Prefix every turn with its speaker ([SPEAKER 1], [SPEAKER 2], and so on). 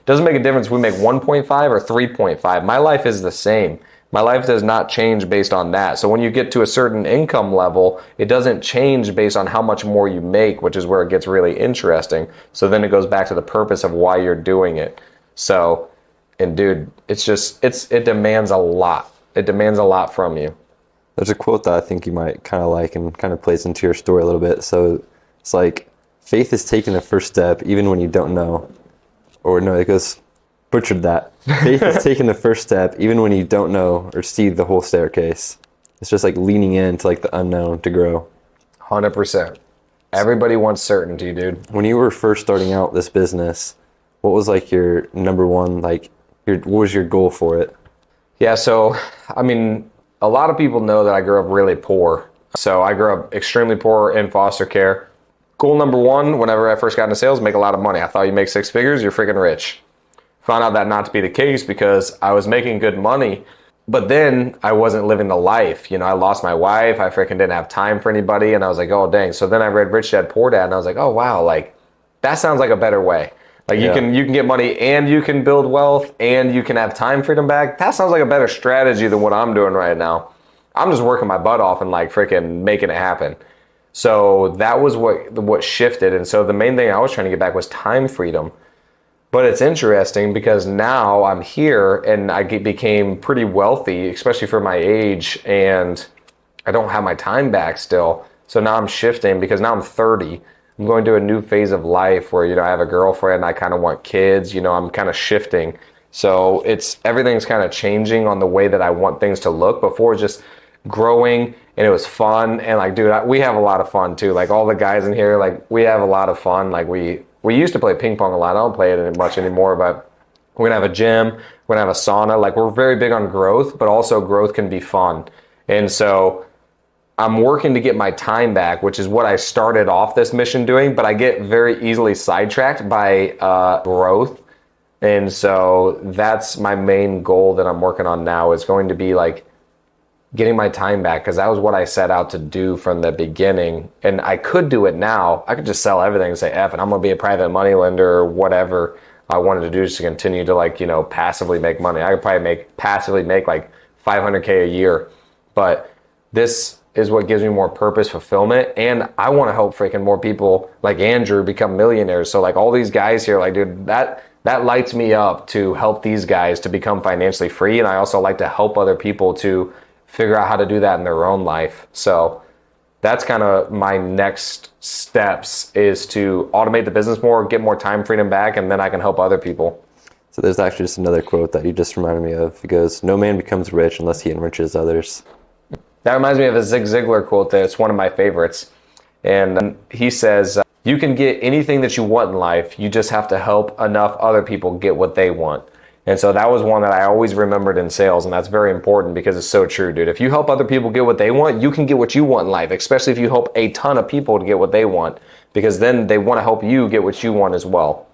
[SPEAKER 1] Doesn't make a difference if we make 1.5 or 3.5. My life is the same. My life does not change based on that. So when you get to a certain income level, it doesn't change based on how much more you make, which is where it gets really interesting. So then it goes back to the purpose of why you're doing it. So, and dude, it demands a lot. It demands a lot from you.
[SPEAKER 2] There's a quote that I think you might kind of like and kind of plays into your story a little bit. So it's like, faith is taking the first step even when you don't know. Or no, it goes, butchered that. Faith is taking the first step even when you don't know or see the whole staircase. It's just like leaning into like the unknown to grow.
[SPEAKER 1] 100%. Everybody wants certainty, dude.
[SPEAKER 2] When you were first starting out this business, what was like your number one, like what was your goal for it?
[SPEAKER 1] Yeah, so, I mean, a lot of people know that I grew up really poor. So I grew up extremely poor in foster care. Goal number one, whenever I first got into sales, make a lot of money. I thought you make 6 figures, you're freaking rich. Found out that not to be the case because I was making good money, but then I wasn't living the life. You know, I lost my wife, I freaking didn't have time for anybody, and I was like, oh dang. So then I read Rich Dad Poor Dad, and I was like, oh wow, like that sounds like a better way. Like you can get money and you can build wealth and you can have time freedom back. That sounds like a better strategy than what I'm doing right now. I'm just working my butt off and like freaking making it happen. So that was what shifted. And so the main thing I was trying to get back was time freedom. But it's interesting because now I'm here and I became pretty wealthy, especially for my age, and I don't have my time back still. So now I'm shifting because now I'm 30. I'm going to a new phase of life where, you know, I have a girlfriend, I kind of want kids, you know, I'm kind of shifting. So everything's kind of changing on the way that I want things to look. Before, just growing, and it was fun, and like, dude, we have a lot of fun too. Like all the guys in here, like we have a lot of fun. Like we used to play ping pong a lot. I don't play it much anymore, but we're gonna have a gym, we're gonna have a sauna. Like we're very big on growth, but also growth can be fun. And so I'm working to get my time back, which is what I started off this mission doing, but I get very easily sidetracked by growth. And so that's my main goal that I'm working on now, is going to be like getting my time back, because that was what I set out to do from the beginning. And I could do it now. I could just sell everything and say F, and I'm going to be a private money lender or whatever I wanted to do, just to continue to like, you know, passively make money. I could probably passively make like $500K a year. But this is what gives me more purpose, fulfillment, and I want to help freaking more people like Andrew become millionaires. So like all these guys here, like dude, that lights me up to help these guys to become financially free. And I also like to help other people to figure out how to do that in their own life. So that's kind of my next steps, is to automate the business more, get more time freedom back, and then I can help other people.
[SPEAKER 2] So there's actually just another quote that you just reminded me of. It goes, no man becomes rich unless he enriches others.
[SPEAKER 1] That reminds me of a Zig Ziglar quote that's one of my favorites. And he says, you can get anything that you want in life, you just have to help enough other people get what they want. And so that was one that I always remembered in sales, and that's very important because it's so true, dude. If you help other people get what they want, you can get what you want in life, especially if you help a ton of people to get what they want, because then they want to help you get what you want as well.